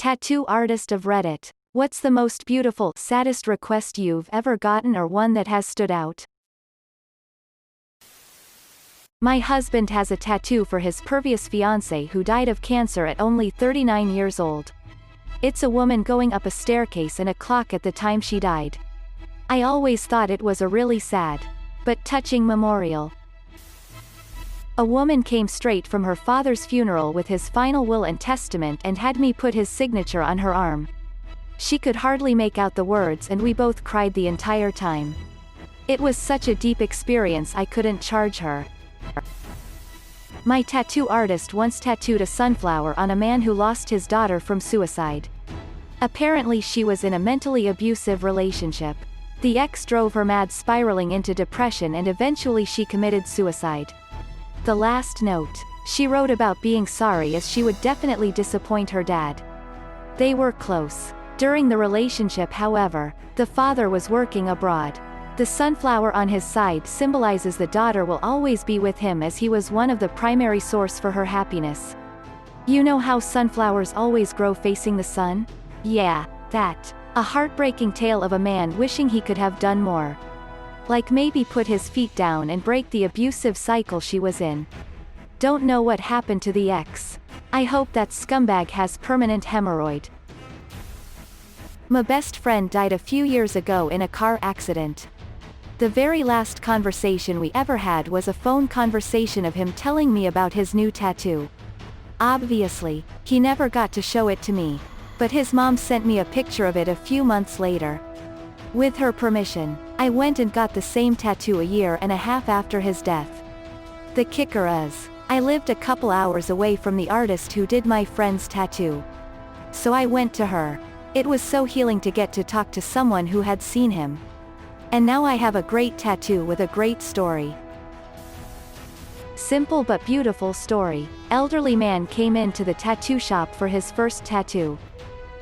Tattoo artist of Reddit. What's the most beautiful, saddest request you've ever gotten or one that has stood out? My husband has a tattoo for his previous fiancée who died of cancer at only 39 years old. It's a woman going up a staircase and a clock at the time she died. I always thought it was a really sad, but touching memorial. A woman came straight from her father's funeral with his final will and testament and had me put his signature on her arm. She could hardly make out the words and we both cried the entire time. It was such a deep experience I couldn't charge her. My tattoo artist once tattooed a sunflower on a man who lost his daughter from suicide. Apparently she was in a mentally abusive relationship. The ex drove her mad, spiraling into depression, and eventually she committed suicide. The last note she wrote about being sorry as she would definitely disappoint her dad. They were close. During the relationship, however, the father was working abroad. The sunflower on his side symbolizes the daughter will always be with him as he was one of the primary source for her happiness. You know how sunflowers always grow facing the sun? Yeah, that. A heartbreaking tale of a man wishing he could have done more. Like maybe put his feet down and break the abusive cycle she was in. Don't know what happened to the ex. I hope that scumbag has permanent hemorrhoid. My best friend died a few years ago in a car accident. The very last conversation we ever had was a phone conversation of him telling me about his new tattoo. Obviously, he never got to show it to me, but his mom sent me a picture of it a few months later. With her permission, I went and got the same tattoo a year and a half after his death. The kicker is, I lived a couple hours away from the artist who did my friend's tattoo. So I went to her. It was so healing to get to talk to someone who had seen him. And now I have a great tattoo with a great story. Simple but beautiful story. Elderly man came into the tattoo shop for his first tattoo.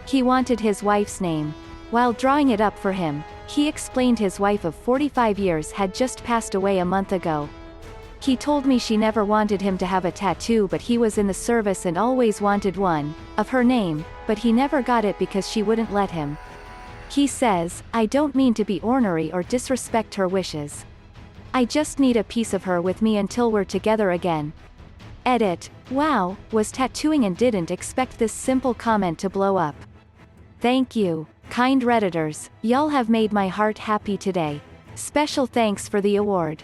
He wanted his wife's name. While drawing it up for him, he explained his wife of 45 years had just passed away a month ago. He told me she never wanted him to have a tattoo, but he was in the service and always wanted one, of her name, but he never got it because she wouldn't let him. He says, I don't mean to be ornery or disrespect her wishes. I just need a piece of her with me until we're together again. Edit. Wow, was tattooing and didn't expect this simple comment to blow up. Thank you, kind Redditors, y'all have made my heart happy today. Special thanks for the award.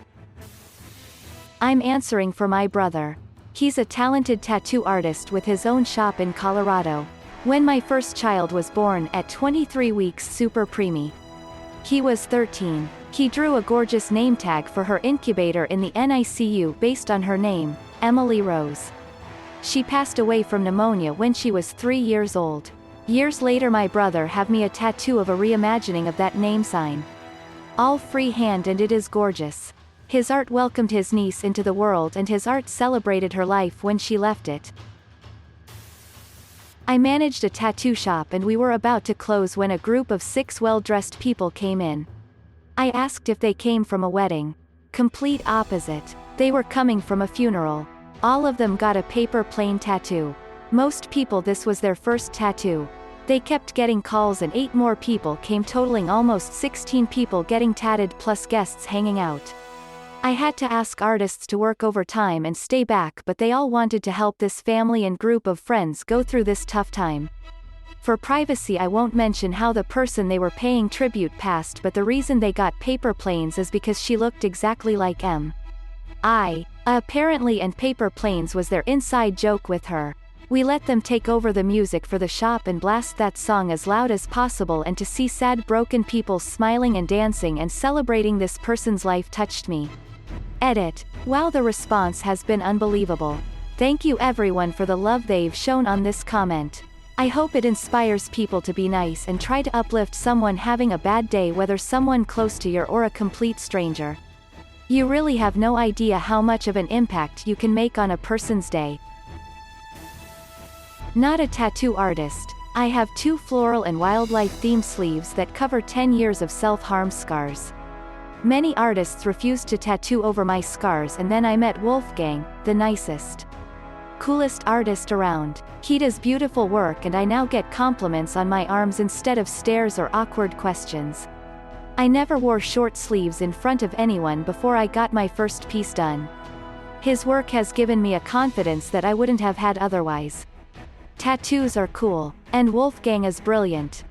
I'm answering for my brother. He's a talented tattoo artist with his own shop in Colorado. When my first child was born at 23 weeks super preemie. He was 13. He drew a gorgeous name tag for her incubator in the NICU based on her name, Emily Rose. She passed away from pneumonia when she was 3 years old. Years later my brother have me a tattoo of a reimagining of that name sign. All freehand and it is gorgeous. His art welcomed his niece into the world and his art celebrated her life when she left it. I managed a tattoo shop and we were about to close when a group of 6 well-dressed people came in. I asked if they came from a wedding. Complete opposite. They were coming from a funeral. All of them got a paper plane tattoo. Most people this was their first tattoo. They kept getting calls and 8 more people came, totaling almost 16 people getting tatted plus guests hanging out. I had to ask artists to work overtime and stay back, but they all wanted to help this family and group of friends go through this tough time. For privacy I won't mention how the person they were paying tribute passed, but the reason they got paper planes is because she looked exactly like apparently, and paper planes was their inside joke with her. We let them take over the music for the shop and blast that song as loud as possible, and to see sad broken people smiling and dancing and celebrating this person's life touched me. Edit. Wow, the response has been unbelievable. Thank you everyone for the love they've shown on this comment. I hope it inspires people to be nice and try to uplift someone having a bad day, whether someone close to you or a complete stranger. You really have no idea how much of an impact you can make on a person's day. Not a tattoo artist, I have 2 floral and wildlife themed sleeves that cover 10 years of self-harm scars. Many artists refused to tattoo over my scars, and then I met Wolfgang, the nicest. Coolest artist around. He does beautiful work and I now get compliments on my arms instead of stares or awkward questions. I never wore short sleeves in front of anyone before I got my first piece done. His work has given me a confidence that I wouldn't have had otherwise. Tattoos are cool. And Wolfgang is brilliant.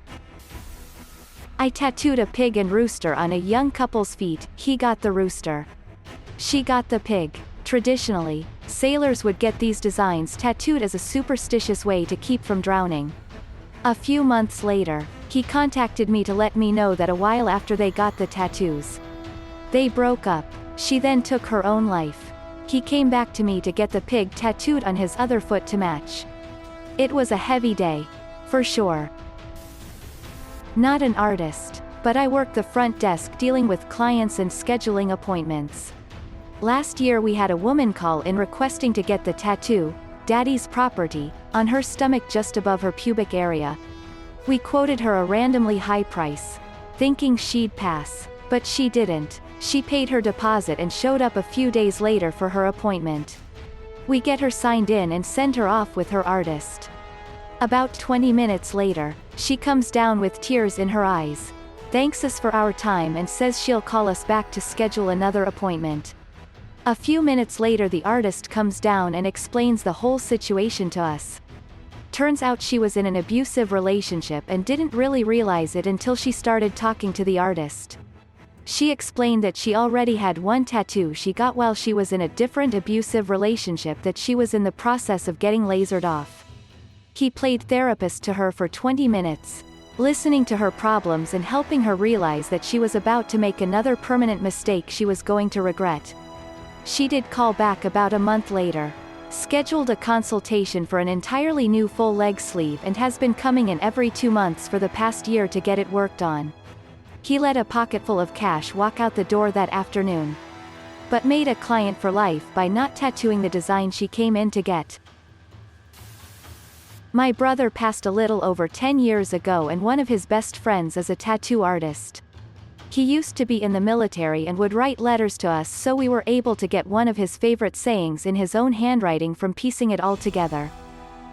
I tattooed a pig and rooster on a young couple's feet. He got the rooster. She got the pig. Traditionally, sailors would get these designs tattooed as a superstitious way to keep from drowning. A few months later, he contacted me to let me know that a while after they got the tattoos, they broke up. She then took her own life. He came back to me to get the pig tattooed on his other foot to match. It was a heavy day. For sure. Not an artist, but I work the front desk dealing with clients and scheduling appointments. Last year we had a woman call in requesting to get the tattoo, Daddy's Property, on her stomach just above her pubic area. We quoted her a randomly high price, thinking she'd pass, but she didn't. She paid her deposit and showed up a few days later for her appointment. We get her signed in and send her off with her artist. About 20 minutes later, she comes down with tears in her eyes, thanks us for our time and says she'll call us back to schedule another appointment. A few minutes later the artist comes down and explains the whole situation to us. Turns out she was in an abusive relationship and didn't really realize it until she started talking to the artist. She explained that she already had one tattoo she got while she was in a different abusive relationship that she was in the process of getting lasered off. He played therapist to her for 20 minutes, listening to her problems and helping her realize that she was about to make another permanent mistake she was going to regret. She did call back about a month later, scheduled a consultation for an entirely new full leg sleeve and has been coming in every 2 months for the past year to get it worked on. He let a pocketful of cash walk out the door that afternoon, but made a client for life by not tattooing the design she came in to get. My brother passed a little over 10 years ago and one of his best friends is a tattoo artist. He used to be in the military and would write letters to us, so we were able to get one of his favorite sayings in his own handwriting from piecing it all together.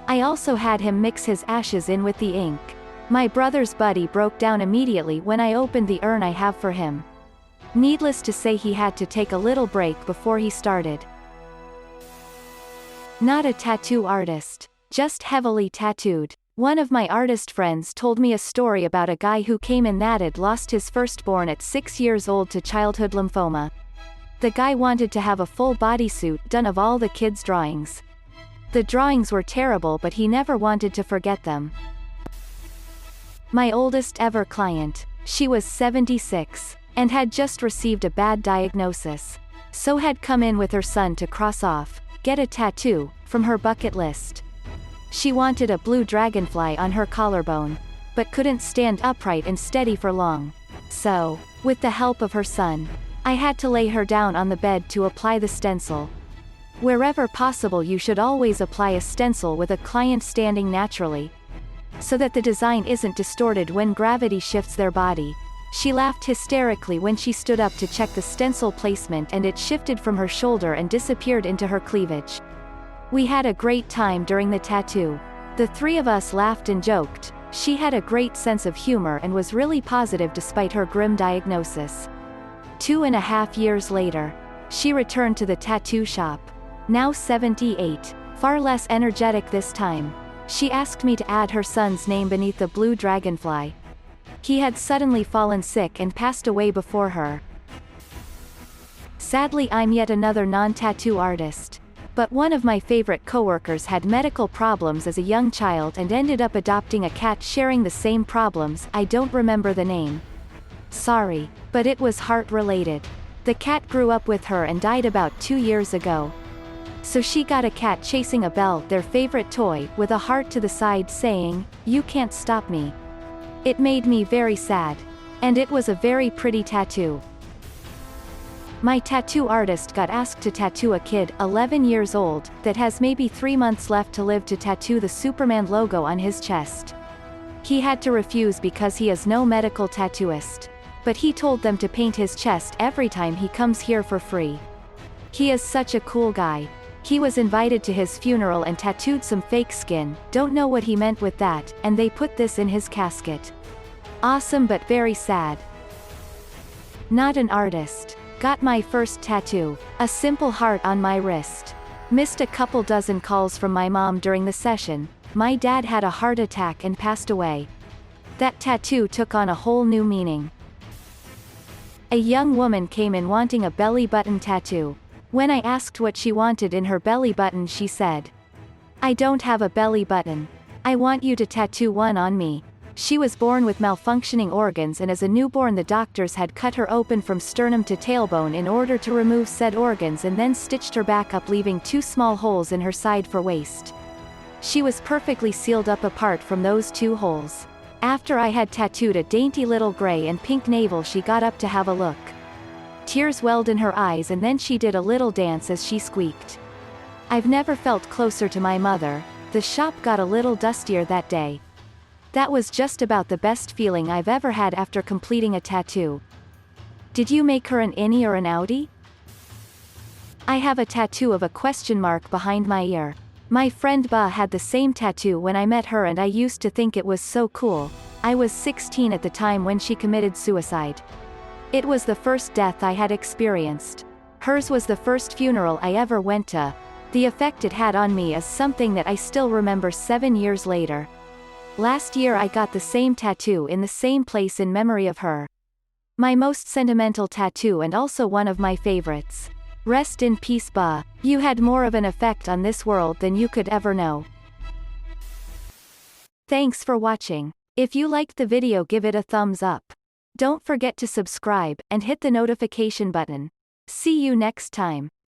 I also had him mix his ashes in with the ink. My brother's buddy broke down immediately when I opened the urn I have for him. Needless to say he had to take a little break before he started. Not a tattoo artist. Just heavily tattooed. One of my artist friends told me a story about a guy who came in that had lost his firstborn at 6 years old to childhood lymphoma. The guy wanted to have a full bodysuit done of all the kids' drawings. The drawings were terrible but he never wanted to forget them. My oldest ever client. She was 76, and had just received a bad diagnosis. So had come in with her son to cross off, get a tattoo, from her bucket list. She wanted a blue dragonfly on her collarbone, but couldn't stand upright and steady for long. So, with the help of her son, I had to lay her down on the bed to apply the stencil. Wherever possible you should always apply a stencil with a client standing naturally, so that the design isn't distorted when gravity shifts their body. She laughed hysterically when she stood up to check the stencil placement and it shifted from her shoulder and disappeared into her cleavage. We had a great time during the tattoo. The three of us laughed and joked. She had a great sense of humor and was really positive despite her grim diagnosis. 2.5 years later, she returned to the tattoo shop. Now 78, far less energetic this time. She asked me to add her son's name beneath the blue dragonfly. He had suddenly fallen sick and passed away before her. Sadly, I'm yet another non-tattoo artist. But one of my favorite coworkers had medical problems as a young child and ended up adopting a cat sharing the same problems. I don't remember the name. Sorry, but it was heart-related. The cat grew up with her and died about 2 years ago. So she got a cat chasing a bell, their favorite toy, with a heart to the side saying, "You can't stop me." It made me very sad. And it was a very pretty tattoo. My tattoo artist got asked to tattoo a kid, 11 years old, that has maybe 3 months left to live to tattoo the Superman logo on his chest. He had to refuse because he is no medical tattooist. But he told them to paint his chest every time he comes here for free. He is such a cool guy. He was invited to his funeral and tattooed some fake skin, don't know what he meant with that, and they put this in his casket. Awesome but very sad. Not an artist. Got my first tattoo. A simple heart on my wrist. Missed a couple dozen calls from my mom during the session. My dad had a heart attack and passed away. That tattoo took on a whole new meaning. A young woman came in wanting a belly button tattoo. When I asked what she wanted in her belly button, she said, "I don't have a belly button. I want you to tattoo one on me." She was born with malfunctioning organs, and as a newborn the doctors had cut her open from sternum to tailbone in order to remove said organs and then stitched her back up, leaving 2 small holes in her side for waste. She was perfectly sealed up apart from those 2 holes. After I had tattooed a dainty little gray and pink navel, she got up to have a look. Tears welled in her eyes and then she did a little dance as she squeaked. I've never felt closer to my mother. The shop got a little dustier that day. That was just about the best feeling I've ever had after completing a tattoo. Did you make her an innie or an outie? I have a tattoo of a question mark behind my ear. My friend Ba had the same tattoo when I met her and I used to think it was so cool. I was 16 at the time when she committed suicide. It was the first death I had experienced. Hers was the first funeral I ever went to. The effect it had on me is something that I still remember 7 years later. Last year I got the same tattoo in the same place in memory of her. My most sentimental tattoo and also one of my favorites. Rest in peace, Ba. You had more of an effect on this world than you could ever know. Thanks for watching. If you liked the video, give it a thumbs up. Don't forget to subscribe, and hit the notification button. See you next time.